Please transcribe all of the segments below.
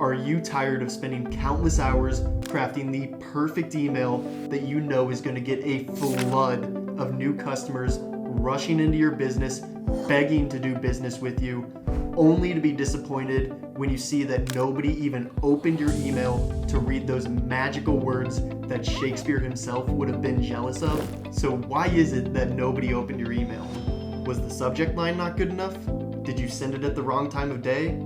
Are you tired of spending countless hours crafting the perfect email that you know is going to get a flood of new customers rushing into your business, begging to do business with you, only to be disappointed when you see that nobody even opened your email to read those magical words that Shakespeare himself would have been jealous of? So why is it that nobody opened your email? Was the subject line not good enough? Did you send it at the wrong time of day?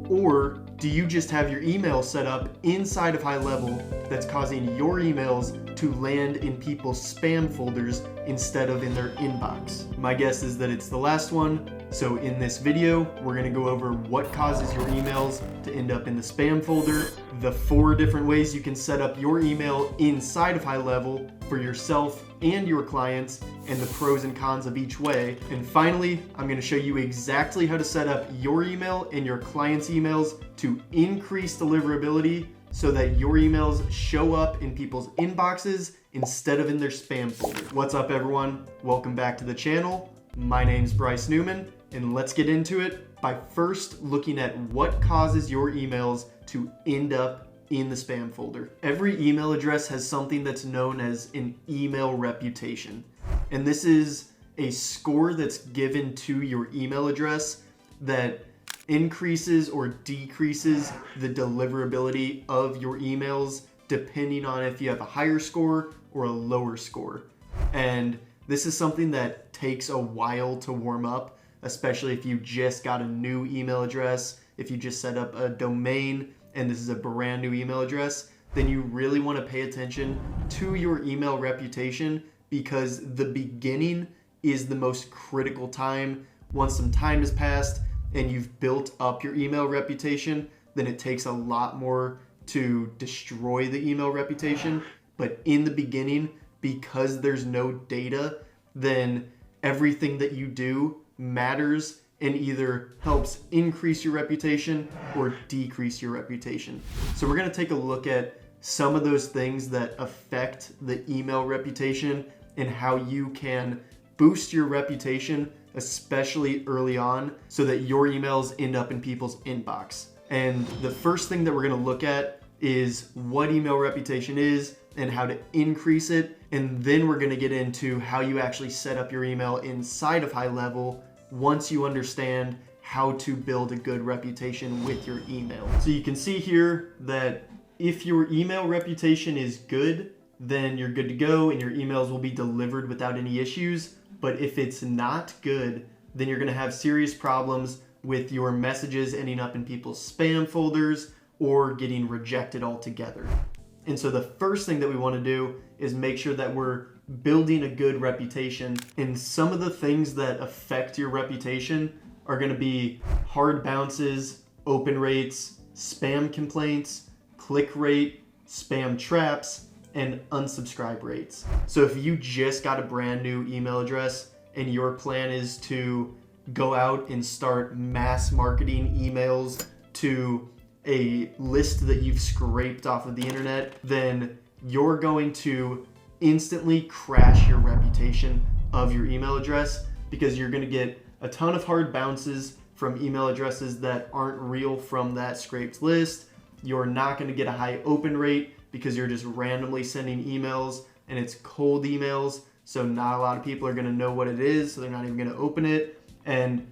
Or do you just have your email set up inside of HighLevel that's causing your emails to land in people's spam folders instead of in their inbox? My guess is that it's the last one. So in this video, we're going to go over what causes your emails to end up in the spam folder, the 4 different ways you can set up your email inside of HighLevel for yourself and your clients, and the pros and cons of each way. And finally, I'm going to show you exactly how to set up your email and your clients' emails to increase deliverability so that your emails show up in people's inboxes instead of in their spam folder. What's up, everyone? Welcome back to the channel. My name's Bryce Newman, and let's get into it by first looking at what causes your emails to end up in the spam folder. Every email address has something that's known as an email reputation. And this is a score that's given to your email address that increases or decreases the deliverability of your emails depending on if you have a higher score or a lower score. And this is something that takes a while to warm up, especially if you just got a new email address, if you just set up a domain and this is a brand new email address, then you really want to pay attention to your email reputation, because the beginning is the most critical time. Once some time has passed and you've built up your email reputation, then it takes a lot more to destroy the email reputation. But in the beginning, because there's no data, then everything that you do matters and either helps increase your reputation or decrease your reputation. So we're going to take a look at some of those things that affect the email reputation and how you can boost your reputation, especially early on, so that your emails end up in people's inbox. And the first thing that we're going to look at is what email reputation is and how to increase it. And then we're going to get into how you actually set up your email inside of HighLevel once you understand how to build a good reputation with your email. So you can see here that if your email reputation is good, then you're good to go and your emails will be delivered without any issues. But if it's not good, then you're going to have serious problems with your messages ending up in people's spam folders or getting rejected altogether. And so the first thing that we want to do is make sure that we're building a good reputation. And some of the things that affect your reputation are going to be hard bounces, open rates, spam complaints, click rate, spam traps, and unsubscribe rates. So if you just got a brand new email address and your plan is to go out and start mass marketing emails to a list that you've scraped off of the internet, then you're going to instantly crash your reputation of your email address, because you're going to get a ton of hard bounces from email addresses that aren't real from that scraped list. You're not going to get a high open rate because you're just randomly sending emails and it's cold emails. So not a lot of people are going to know what it is, so they're not even going to open it. And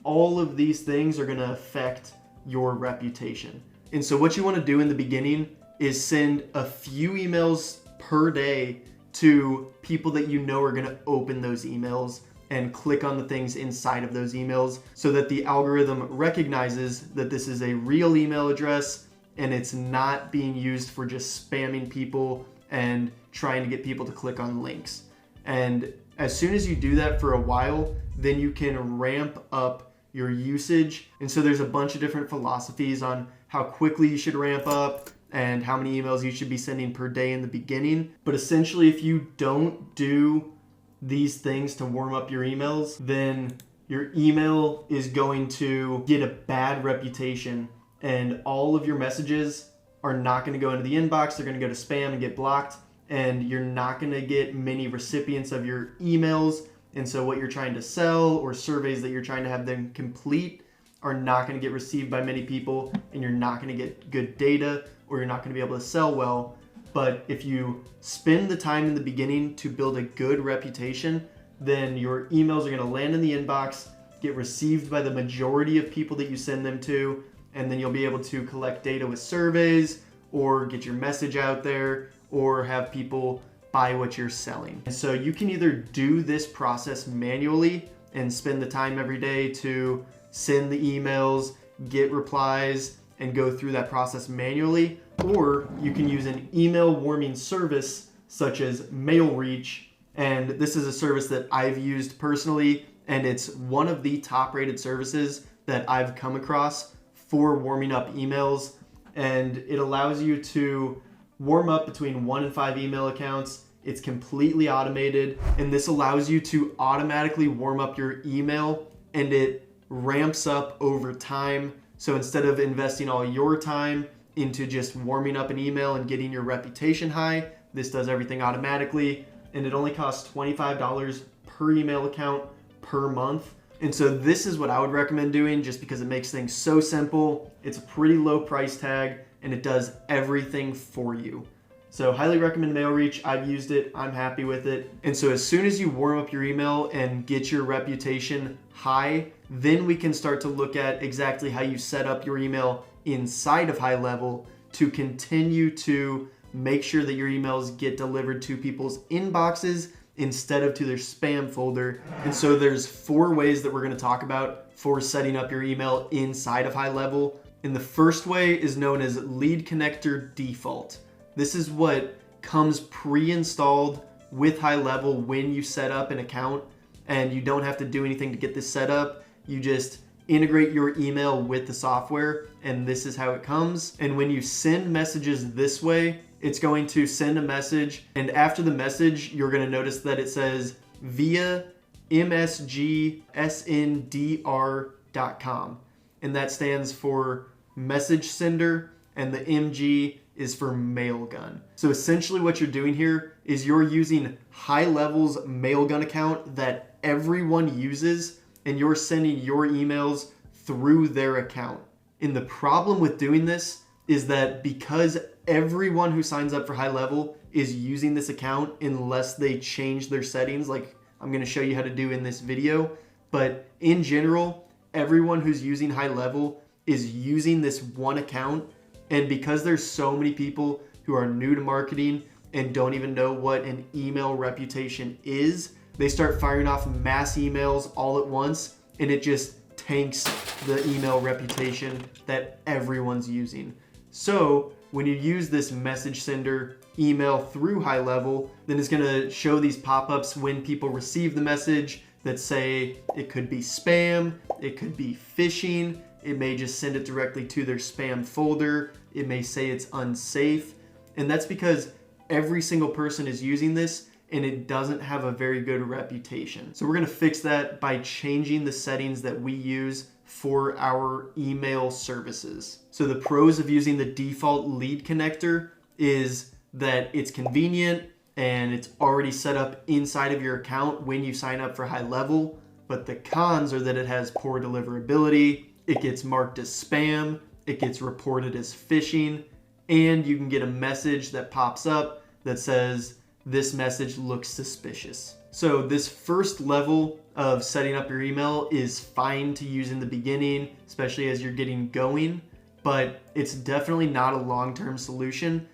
all of these things are going to affect your reputation. And so what you want to do in the beginning is send a few emails per day to people that you know are going to open those emails and click on the things inside of those emails, so that the algorithm recognizes that this is a real email address and it's not being used for just spamming people and trying to get people to click on links. And as soon as you do that for a while, then you can ramp up your usage. And so there's a bunch of different philosophies on how quickly you should ramp up and how many emails you should be sending per day in the beginning. But essentially, if you don't do these things to warm up your emails, then your email is going to get a bad reputation and all of your messages are not going to go into the inbox. They're going to go to spam and get blocked, and you're not going to get many recipients of your emails. And so what you're trying to sell or surveys that you're trying to have them complete are not going to get received by many people, and you're not going to get good data, or you're not going to be able to sell well. But if you spend the time in the beginning to build a good reputation, then your emails are going to land in the inbox, get received by the majority of people that you send them to, and then you'll be able to collect data with surveys, or get your message out there, or have people buy what you're selling. And so you can either do this process manually and spend the time every day to send the emails, get replies, and go through that process manually, or you can use an email warming service such as MailReach. And this is a service that I've used personally, and it's one of the top rated services that I've come across for warming up emails. And it allows you to warm up between 1 and 5 email accounts. It's completely automated, and this allows you to automatically warm up your email, and it ramps up over time. So instead of investing all your time into just warming up an email and getting your reputation high, this does everything automatically, and it only costs $25 per email account per month. And so this is what I would recommend doing, just because it makes things so simple. It's a pretty low price tag, and it does everything for you. So highly recommend MailReach. I've used it. I'm happy with it. And so as soon as you warm up your email and get your reputation high, then we can start to look at exactly how you set up your email inside of HighLevel to continue to make sure that your emails get delivered to people's inboxes instead of to their spam folder. And so there's 4 ways that we're going to talk about for setting up your email inside of HighLevel. And the first way is known as Lead Connector Default. This is what comes pre-installed with HighLevel when you set up an account, and you don't have to do anything to get this set up. You just integrate your email with the software, and this is how it comes. And when you send messages this way, it's going to send a message, and after the message, you're going to notice that it says via msgsndr.com, and that stands for message sender, and the MG is for mailgun. So essentially what you're doing here is you're using HighLevel's mailgun account that everyone uses, and you're sending your emails through their account. And the problem with doing this is that because everyone who signs up for HighLevel is using this account unless they change their settings, like I'm going to show you how to do in this video, but in general, everyone who's using HighLevel is using this one account. And because there's so many people who are new to marketing and don't even know what an email reputation is, they start firing off mass emails all at once, and it just tanks the email reputation that everyone's using. So when you use this message sender email through HighLevel, then it's going to show these pop-ups when people receive the message that say it could be spam, it could be phishing, it may just send it directly to their spam folder. It may say it's unsafe. And that's because every single person is using this, and it doesn't have a very good reputation. So we're going to fix that by changing the settings that we use for our email services. So the pros of using the default lead connector is that it's convenient and it's already set up inside of your account when you sign up for HighLevel. But the cons are that it has poor deliverability, it gets marked as spam, it gets reported as phishing, and you can get a message that pops up that says, this message looks suspicious. So this first level of setting up your email is fine to use in the beginning, especially as you're getting going, but it's definitely not a long-term solution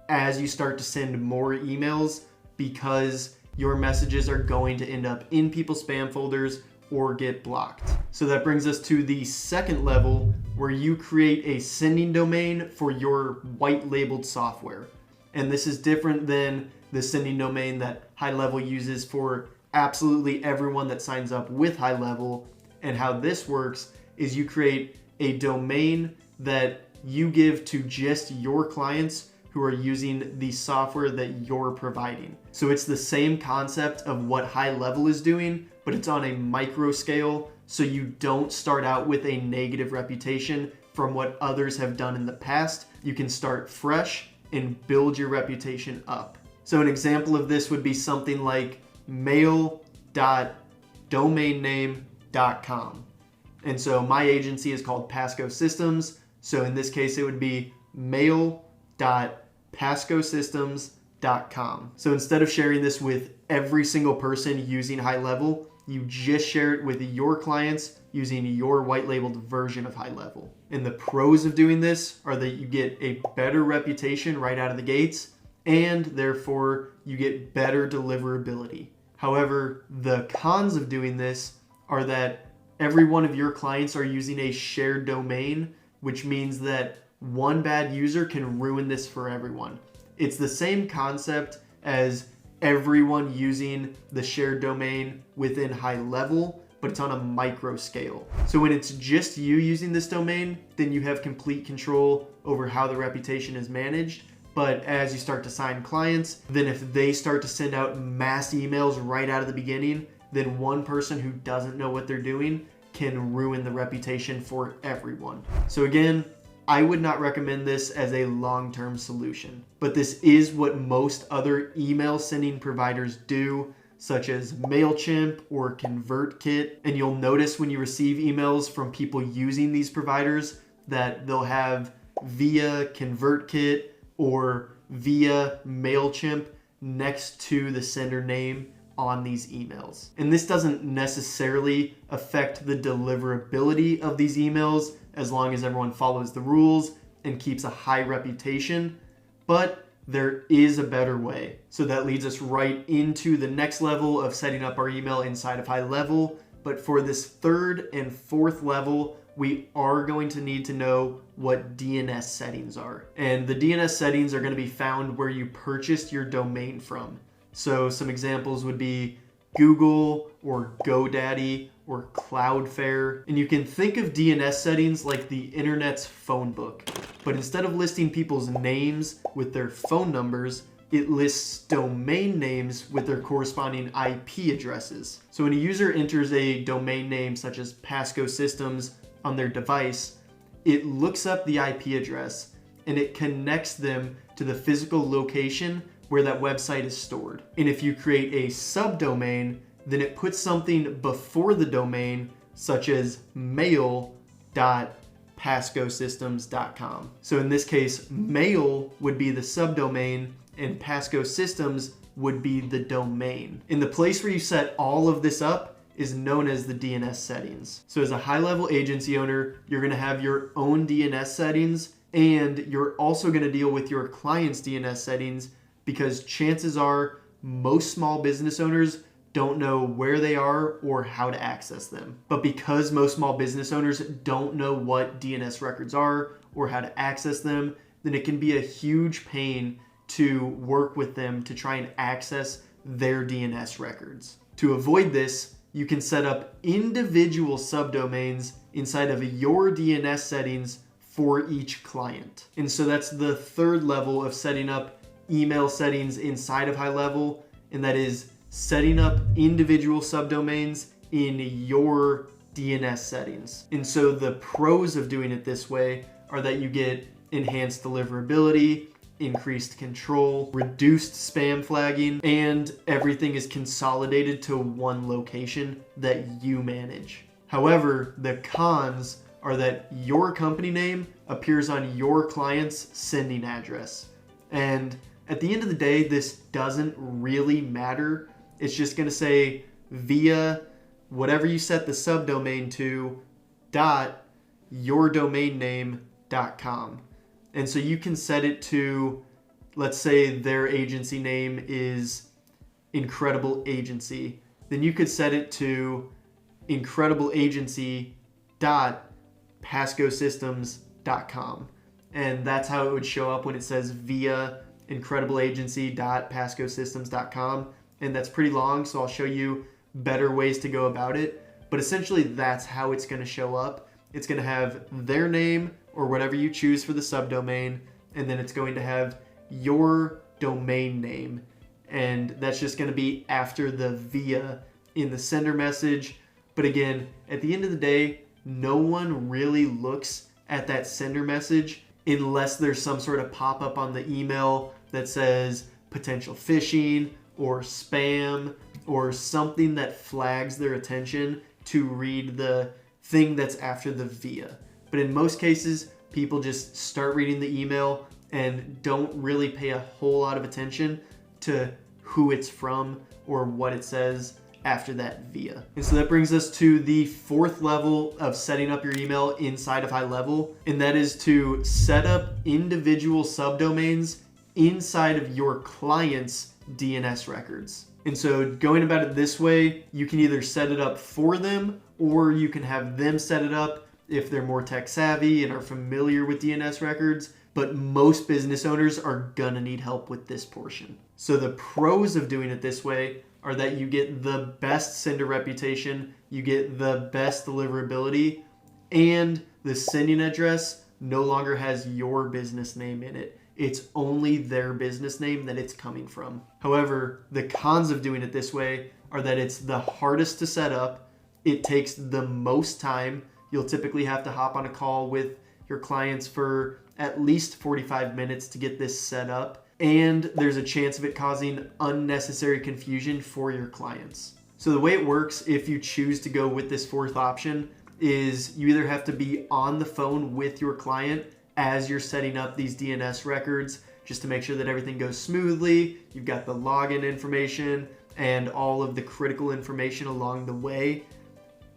as you start to send more emails, because your messages are going to end up in people's spam folders or get blocked. So that brings us to the second level, where you create a sending domain for your white labeled software. And this is different than the sending domain that HighLevel uses for absolutely everyone that signs up with HighLevel. And how this works is you create a domain that you give to just your clients who are using the software that you're providing. So it's the same concept of what HighLevel is doing, but it's on a micro scale, so you don't start out with a negative reputation from what others have done in the past. You can start fresh and build your reputation up. So an example of this would be something like mail.domainname.com. And so my agency is called Pasco Systems. So in this case, it would be mail.pascosystems.com. So instead of sharing this with every single person using HighLevel, you just share it with your clients using your white labeled version of HighLevel. And the pros of doing this are that you get a better reputation right out of the gates, and therefore you get better deliverability. However, the cons of doing this are that every one of your clients are using a shared domain, which means that one bad user can ruin this for everyone. It's the same concept as everyone using the shared domain within HighLevel, but it's on a micro scale. So when it's just you using this domain, then you have complete control over how the reputation is managed. But as you start to sign clients, then if they start to send out mass emails right out of the beginning, then one person who doesn't know what they're doing can ruin the reputation for everyone. So again, I would not recommend this as a long-term solution, but this is what most other email sending providers do, such as MailChimp or ConvertKit. And you'll notice when you receive emails from people using these providers that they'll have via ConvertKit or via MailChimp next to the sender name on these emails. And this doesn't necessarily affect the deliverability of these emails as long as everyone follows the rules and keeps a high reputation, but there is a better way. So that leads us right into the next level of setting up our email inside of HighLevel. But for this third and fourth level, we are going to need to know what DNS settings are. And the DNS settings are going to be found where you purchased your domain from. So some examples would be Google or GoDaddy or Cloudflare. And you can think of DNS settings like the internet's phone book. But instead of listing people's names with their phone numbers, it lists domain names with their corresponding IP addresses. So when a user enters a domain name such as Pasco Systems on their device, it looks up the IP address and it connects them to the physical location where that website is stored. And if you create a subdomain, then it puts something before the domain, such as mail.pascosystems.com. So in this case, mail would be the subdomain and Pasco Systems would be the domain. And the place where you set all of this up is known as the DNS settings. So as a HighLevel agency owner, you're gonna have your own DNS settings, and you're also gonna deal with your client's DNS settings, because chances are most small business owners don't know where they are or how to access them. But because most small business owners don't know what DNS records are or how to access them, then it can be a huge pain to work with them to try and access their DNS records. To avoid this, you can set up individual subdomains inside of your DNS settings for each client. And so that's the third level of setting up email settings inside of HighLevel, and that is setting up individual subdomains in your DNS settings. And so the pros of doing it this way are that you get enhanced deliverability, increased control, reduced spam flagging, and everything is consolidated to one location that you manage. However, the cons are that your company name appears on your client's sending address. And at the end of the day, this doesn't really matter. It's just going to say via whatever you set the subdomain to .yourdomainname.com. And so you can set it to, let's say their agency name is Incredible Agency. Then you could set it to incredibleagency.pascosystems.com. And that's how it would show up when it says via incredibleagency.pascosystems.com. And that's pretty long, so I'll show you better ways to go about it. But essentially, that's how it's going to show up. It's going to have their name or whatever you choose for the subdomain, and then it's going to have your domain name. And that's just going to be after the via in the sender message. But again, at the end of the day, no one really looks at that sender message unless there's some sort of pop-up on the email that says potential phishing or spam or something that flags their attention to read the thing that's after the via. But in most cases, people just start reading the email and don't really pay a whole lot of attention to who it's from or what it says after that via. And so that brings us to the fourth level of setting up your email inside of HighLevel, and that is to set up individual subdomains inside of your client's DNS records. And so going about it this way, you can either set it up for them or you can have them set it up if they're more tech savvy and are familiar with DNS records. But most business owners are gonna need help with this portion. So the pros of doing it this way are that you get the best sender reputation, you get the best deliverability, and the sending address no longer has your business name in it. It's only their business name that it's coming from. However, the cons of doing it this way are that it's the hardest to set up, it takes the most time. You'll typically have to hop on a call with your clients for at least 45 minutes to get this set up, and there's a chance of it causing unnecessary confusion for your clients. So the way it works, if you choose to go with this fourth option, is you either have to be on the phone with your client as you're setting up these DNS records just to make sure that everything goes smoothly, you've got the login information and all of the critical information along the way,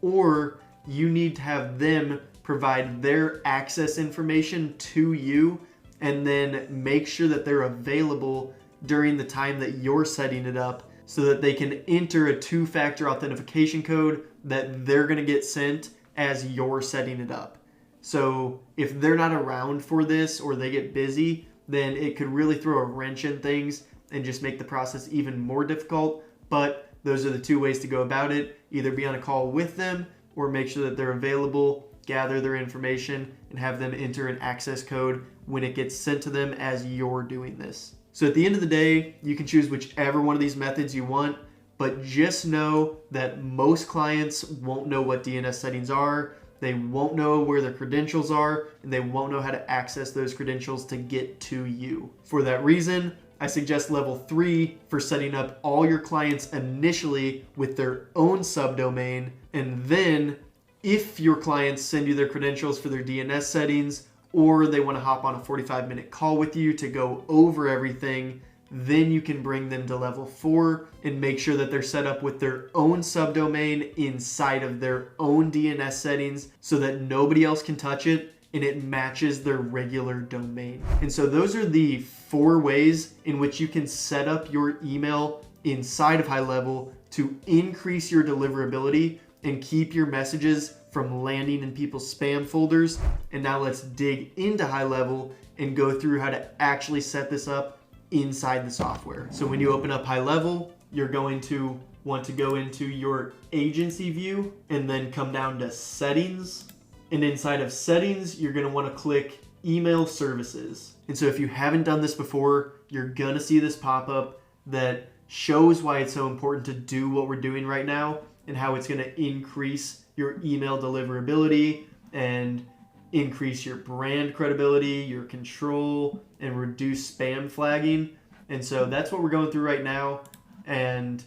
or you need to have them provide their access information to you and then make sure that they're available during the time that you're setting it up so that they can enter a two-factor authentication code that they're going to get sent as you're setting it up. So if they're not around for this or they get busy, then it could really throw a wrench in things and just make the process even more difficult. But those are the two ways to go about it. Either be on a call with them or make sure that they're available, gather their information, and have them enter an access code when it gets sent to them as you're doing this. So at the end of the day, you can choose whichever one of these methods you want, but just know that most clients won't know what DNS settings are, they won't know where their credentials are, and they won't know how to access those credentials to get to you. For that reason, I suggest level 3 for setting up all your clients initially with their own subdomain, and then if your clients send you their credentials for their DNS settings, or they want to hop on a 45-minute call with you to go over everything, then you can bring them to level 4 and make sure that they're set up with their own subdomain inside of their own DNS settings so that nobody else can touch it and it matches their regular domain. And so those are the 4 ways in which you can set up your email inside of HighLevel to increase your deliverability and keep your messages from landing in people's spam folders. And now let's dig into HighLevel and go through how to actually set this up inside the software. So when you open up HighLevel, you're going to want to go into your agency view and then come down to settings. And inside of settings, you're going to want to click email services. And so if you haven't done this before, you're going to see this pop up that shows why it's so important to do what we're doing right now and how it's going to increase your email deliverability and increase your brand credibility, your control, and reduce spam flagging. And so that's what we're going through right now. And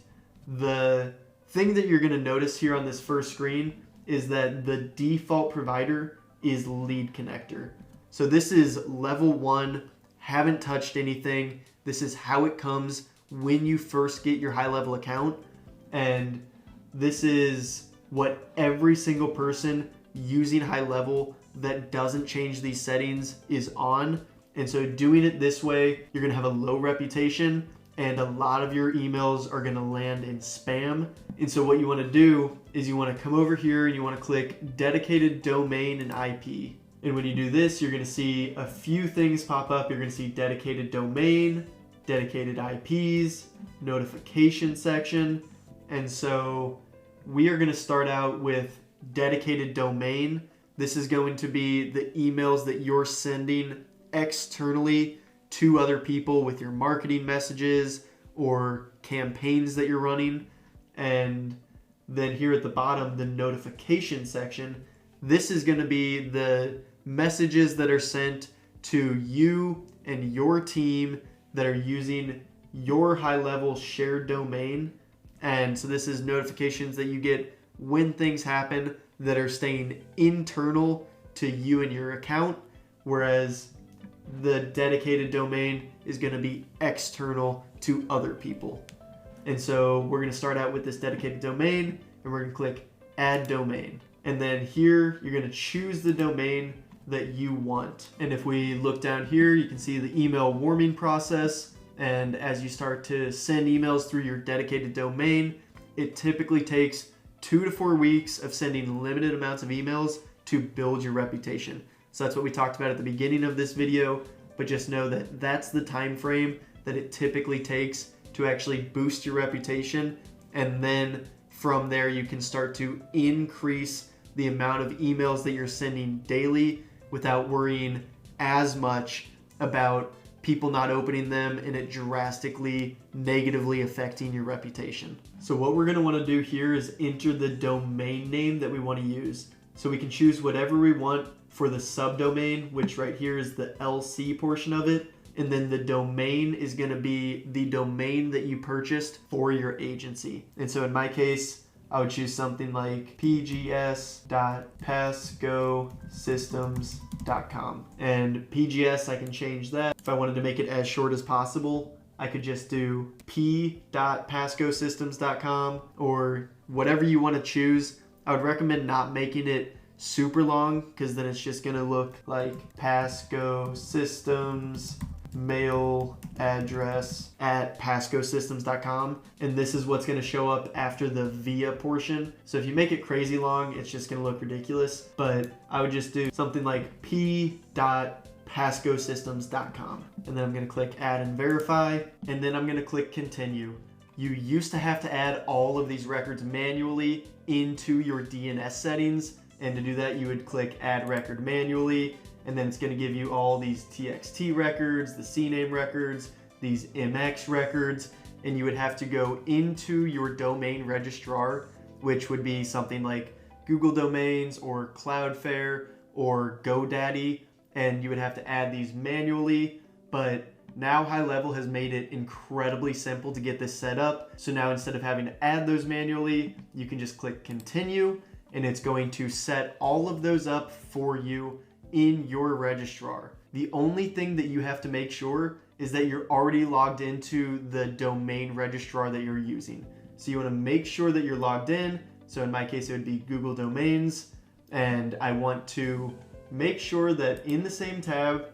the thing that you're going to notice here on this first screen is that the default provider is Lead Connector. So this is level 1, haven't touched anything. This is how it comes when you first get your HighLevel account. And this is what every single person using HighLevel that doesn't change these settings is on. And so doing it this way, you're gonna have a low reputation and a lot of your emails are gonna land in spam. And so what you wanna do is you wanna come over here and you wanna click dedicated domain and IP. And when you do this, you're gonna see a few things pop up. You're gonna see dedicated domain, dedicated IPs, notification section. And so we are gonna start out with dedicated domain. This is going to be the emails that you're sending externally to other people with your marketing messages or campaigns that you're running. And then here at the bottom, the notification section, this is going to be the messages that are sent to you and your team that are using your HighLevel shared domain. And so this is notifications that you get when things happen, that are staying internal to you and your account, whereas the dedicated domain is going to be external to other people. And so we're going to start out with this dedicated domain, and we're going to click add domain. And then here you're going to choose the domain that you want. And if we look down here, you can see the email warming process. And as you start to send emails through your dedicated domain, it typically takes 2 to 4 weeks of sending limited amounts of emails to build your reputation. So that's what we talked about at the beginning of this video, but just know that that's the time frame that it typically takes to actually boost your reputation. And then from there, you can start to increase the amount of emails that you're sending daily without worrying as much about people not opening them and it drastically negatively affecting your reputation. So what we're going to want to do here is enter the domain name that we want to use. So we can choose whatever we want for the subdomain, which right here is the LC portion of it. And then the domain is going to be the domain that you purchased for your agency. And so in my case, I would choose something like pgs.passgosystems.com. And PGS, I can change that. If I wanted to make it as short as possible, I could just do p.passgosystems.com or whatever you want to choose. I would recommend not making it super long because then it's just going to look like Passgo Systems mail address at passgosystems.com, and this is what's going to show up after the via portion. So if you make it crazy long, it's just going to look ridiculous, but I would just do something like p.passgosystems.com, and then I'm going to click add and verify, and then I'm going to click continue. You used to have to add all of these records manually into your DNS settings, and to do that you would click add record manually, and then it's going to give you all these TXT records, the CNAME records, these MX records, and you would have to go into your domain registrar, which would be something like Google Domains or Cloudflare or GoDaddy, and you would have to add these manually. But now HighLevel has made it incredibly simple to get this set up. So now instead of having to add those manually, you can just click continue, and it's going to set all of those up for you in your registrar. The only thing that you have to make sure is that you're already logged into the domain registrar that you're using. So you want to make sure that you're logged in. So in my case, it would be Google Domains. And I want to make sure that in the same tab,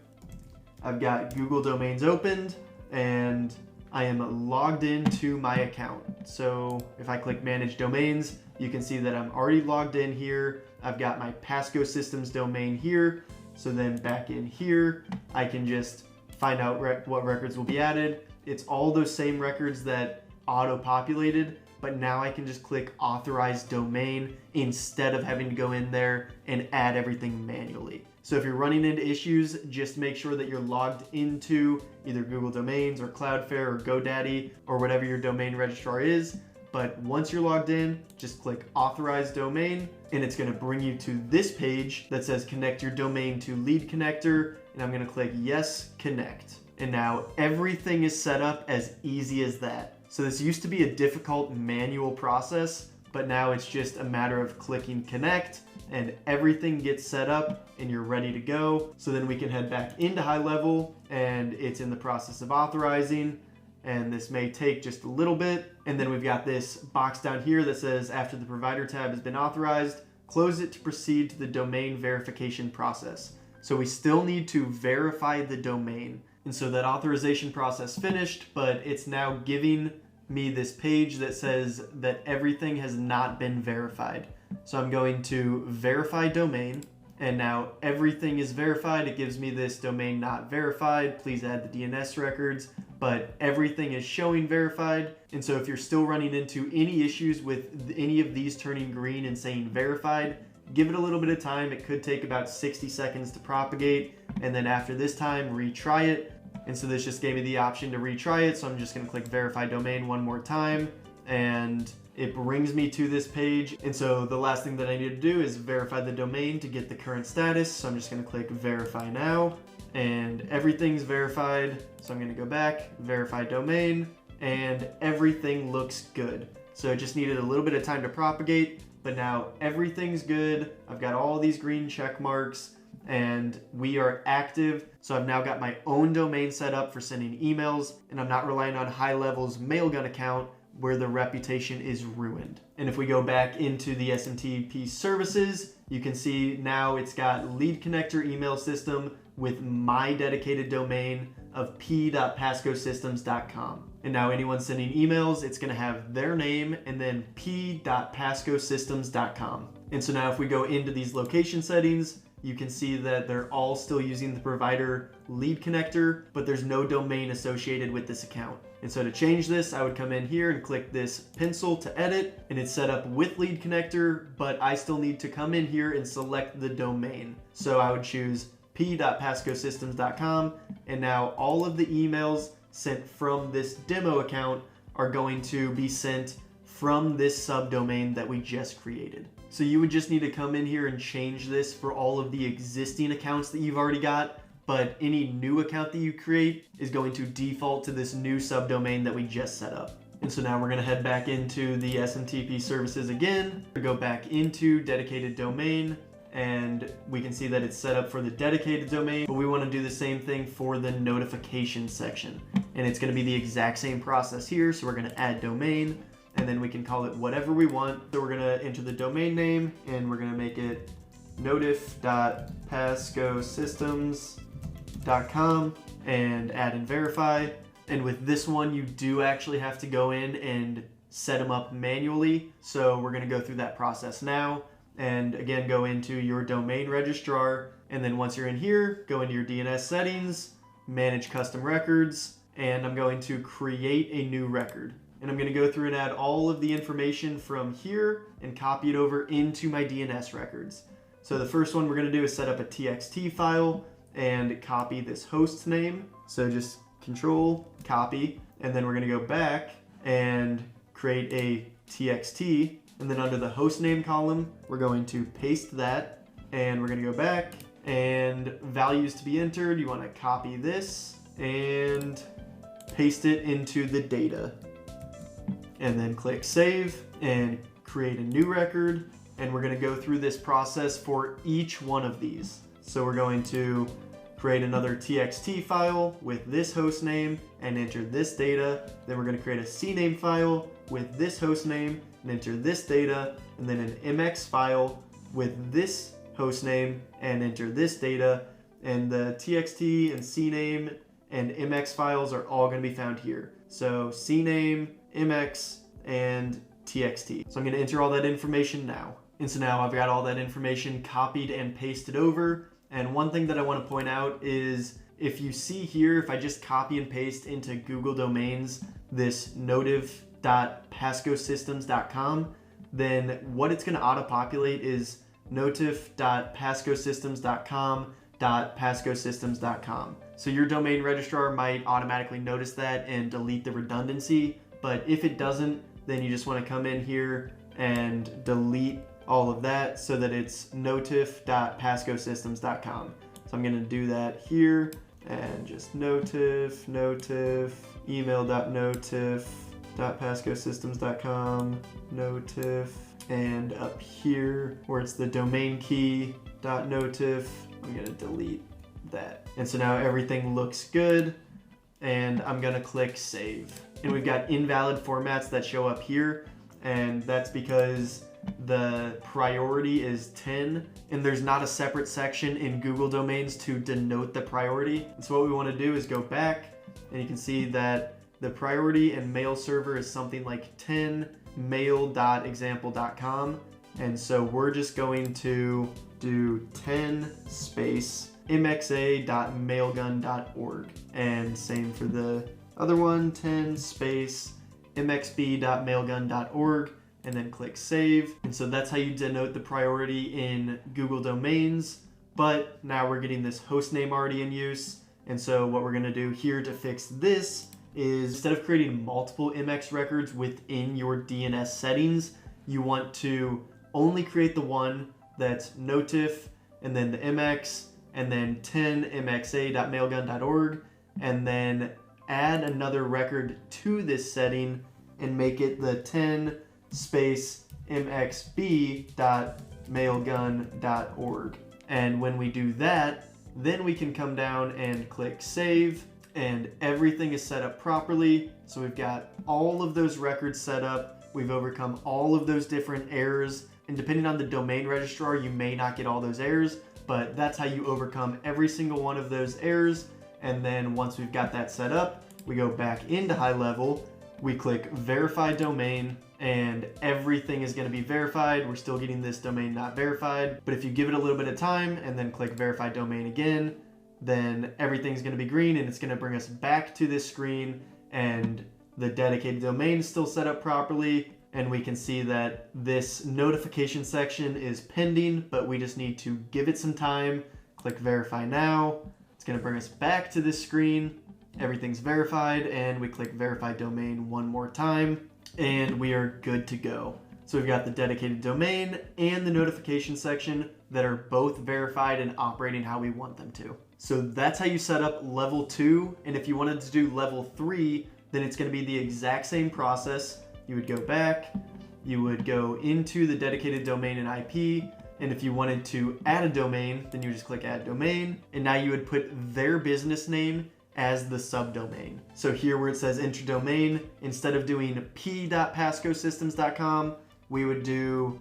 I've got Google Domains opened and I am logged into my account. So if I click Manage Domains, you can see that I'm already logged in here. I've got my Passgo Systems domain here. So then back in here, I can just find out what records will be added. It's all those same records that auto-populated, but now I can just click Authorize Domain instead of having to go in there and add everything manually. So if you're running into issues, just make sure that you're logged into either Google Domains or Cloudflare or GoDaddy or whatever your domain registrar is. But once you're logged in, just click Authorize Domain, and it's going to bring you to this page that says connect your domain to lead connector, and I'm going to click Yes, Connect. And now everything is set up as easy as that. So this used to be a difficult manual process, but now it's just a matter of clicking connect and everything gets set up and you're ready to go. So then we can head back into HighLevel, and it's in the process of authorizing, and this may take just a little bit. And then we've got this box down here that says after the provider tab has been authorized, close it to proceed to the domain verification process. So we still need to verify the domain. And so that authorization process finished, but it's now giving me this page that says that everything has not been verified. So I'm going to verify domain, and now everything is verified. It gives me this domain not verified. Please add the DNS records, but everything is showing verified. And so if you're still running into any issues with any of these turning green and saying verified, give it a little bit of time. It could take about 60 seconds to propagate. And then after this time, retry it. And so this just gave me the option to retry it. So I'm just going to click verify domain one more time, and it brings me to this page. And so the last thing that I need to do is verify the domain to get the current status. So I'm just going to click verify now, and everything's verified. So I'm going to go back, verify domain, and everything looks good. So it just needed a little bit of time to propagate, but now everything's good. I've got all these green check marks and we are active. So I've now got my own domain set up for sending emails, and I'm not relying on HighLevel's Mailgun account where the reputation is ruined. And if we go back into the SMTP services, you can see now it's got lead connector email system with my dedicated domain of p.pascosystems.com. And now anyone sending emails, it's gonna have their name and then p.pascosystems.com. And so now if we go into these location settings, you can see that they're all still using the provider lead connector, but there's no domain associated with this account. And so to change this, I would come in here and click this pencil to edit, and it's set up with lead connector, but I still need to come in here and select the domain. So I would choose p.pascosystems.com, and now all of the emails sent from this demo account are going to be sent from this subdomain that we just created. So you would just need to come in here and change this for all of the existing accounts that you've already got, but any new account that you create is going to default to this new subdomain that we just set up. And so now we're gonna head back into the SMTP services again, go back into dedicated domain, and we can see that it's set up for the dedicated domain, but we wanna do the same thing for the notification section. And it's gonna be the exact same process here. So we're gonna add domain, and then we can call it whatever we want. So we're gonna enter the domain name, and we're gonna make it notif.pascosystems.com and add and verify. And with this one, you do actually have to go in and set them up manually. So we're gonna go through that process now. And again, go into your domain registrar. And then once you're in here, go into your DNS settings, manage custom records, and I'm going to create a new record. And I'm gonna go through and add all of the information from here and copy it over into my DNS records. So the first one we're gonna do is set up a TXT file and copy this host's name. So just control, copy, and then we're gonna go back and create a TXT. And then under the host name column, we're going to paste that, and we're gonna go back and values to be entered. You wanna copy this and paste it into the data. And then click save and create a new record. And we're gonna go through this process for each one of these. So we're going to create another TXT file with this host name and enter this data. Then we're gonna create a CNAME file with this host name and enter this data. And then an MX file with this host name and enter this data. And the TXT and CNAME and MX files are all gonna be found here. So CNAME, MX, and TXT. So I'm gonna enter all that information now. And so now I've got all that information copied and pasted over. And one thing that I wanna point out is if you see here, if I just copy and paste into Google Domains, this notif.pascosystems.com, then what it's gonna auto-populate is notif.pascosystems.com.pascosystems.com. So your domain registrar might automatically notice that and delete the redundancy, but if it doesn't, then you just wanna come in here and delete all of that so that it's notif.pascosystems.com. So I'm gonna do that here and just notif, email.notif.pascosystems.com, notif, and up here where it's the domain key .notif, I'm gonna delete that. And so now everything looks good, and I'm gonna click save. And we've got invalid formats that show up here, and that's because the priority is 10, and there's not a separate section in Google Domains to denote the priority. And so what we wanna do is go back, and you can see that the priority and mail server is something like 10 mail.example.com. And so we're just going to do 10 space mxa.mailgun.org. And same for the other one, 10 space mxb.mailgun.org, and then click save. And so that's how you denote the priority in Google Domains. But now we're getting this host name already in use. And so what we're gonna do here to fix this is instead of creating multiple MX records within your DNS settings, you want to only create the one that's notif and then the MX and then 10mxa.mailgun.org, and then add another record to this setting and make it the space mxb.mailgun.org. And when we do that, then we can come down and click save, and everything is set up properly. So we've got all of those records set up. We've overcome all of those different errors. And depending on the domain registrar, you may not get all those errors, but that's how you overcome every single one of those errors. And then once we've got that set up, we go back into HighLevel, we click verify domain, and everything is going to be verified. We're still getting this domain not verified, but if you give it a little bit of time and then click verify domain again, then everything's going to be green, and it's going to bring us back to this screen, and the dedicated domain is still set up properly, and we can see that this notification section is pending, but we just need to give it some time. Click verify now. It's going to bring us back to this screen. Everything's verified, and we click verify domain one more time, and we are good to go. So we've got the dedicated domain and the notification section that are both verified and operating how we want them to. So that's how you set up level 2. And if you wanted to do level 3, then it's going to be the exact same process. You would go back, you would go into the dedicated domain and IP, and if you wanted to add a domain, then you just click add domain, and now you would put their business name as the subdomain. So here where it says enter domain, instead of doing p.passcosystems.com, we would do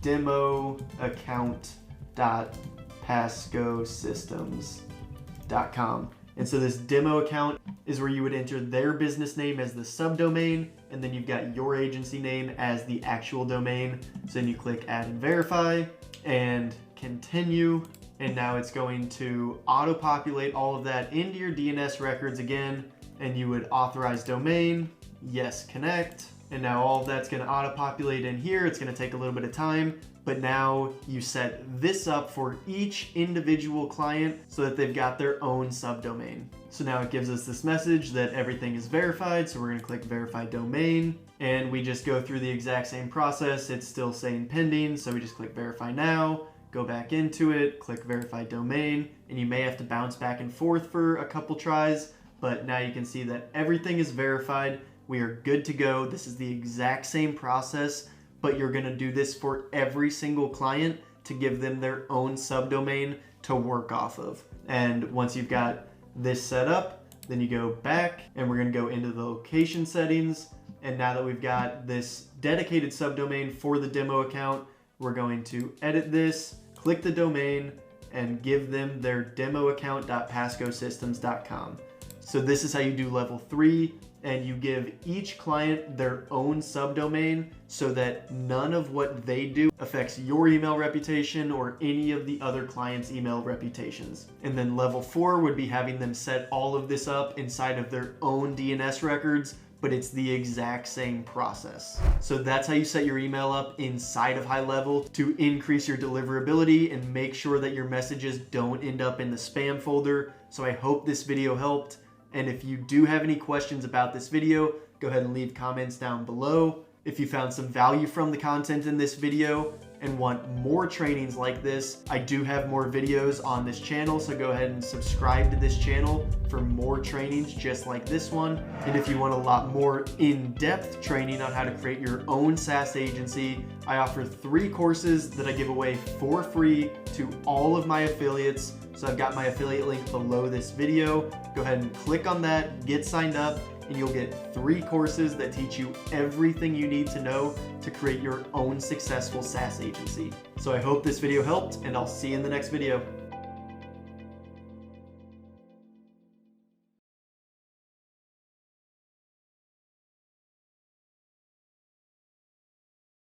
demoaccount.passcosystems.com. And so this demo account is where you would enter their business name as the subdomain, and then you've got your agency name as the actual domain. So then you click add and verify and continue, and now it's going to auto-populate all of that into your DNS records again, and you would authorize domain, yes, connect, and now all of that's going to auto-populate in here. It's going to take a little bit of time, but now you set this up for each individual client so that they've got their own subdomain. So now it gives us this message that everything is verified, so we're going to click verify domain, and we just go through the exact same process. It's still saying pending, so we just click verify now, go back into it, click verify domain, and you may have to bounce back and forth for a couple tries, but now you can see that everything is verified. We are good to go. This is the exact same process, but you're going to do this for every single client to give them their own subdomain to work off of. And once you've got this set up, then you go back, and we're going to go into the location settings. And now that we've got this dedicated subdomain for the demo account, we're going to edit this, click the domain, and give them their demoaccount.passcosystems.com. So this is how you do level 3, and you give each client their own subdomain so that none of what they do affects your email reputation or any of the other clients' email reputations. And then level 4 would be having them set all of this up inside of their own DNS records, but it's the exact same process. So that's how you set your email up inside of HighLevel to increase your deliverability and make sure that your messages don't end up in the spam folder. So I hope this video helped. And if you do have any questions about this video, go ahead and leave comments down below. If you found some value from the content in this video and want more trainings like this, I do have more videos on this channel, so go ahead and subscribe to this channel for more trainings just like this one. And if you want a lot more in-depth training on how to create your own SaaS agency, I offer 3 courses that I give away for free to all of my affiliates. So I've got my affiliate link below this video. Go ahead and click on that, get signed up, and you'll get 3 courses that teach you everything you need to know to create your own successful SaaS agency. So I hope this video helped, and I'll see you in the next video.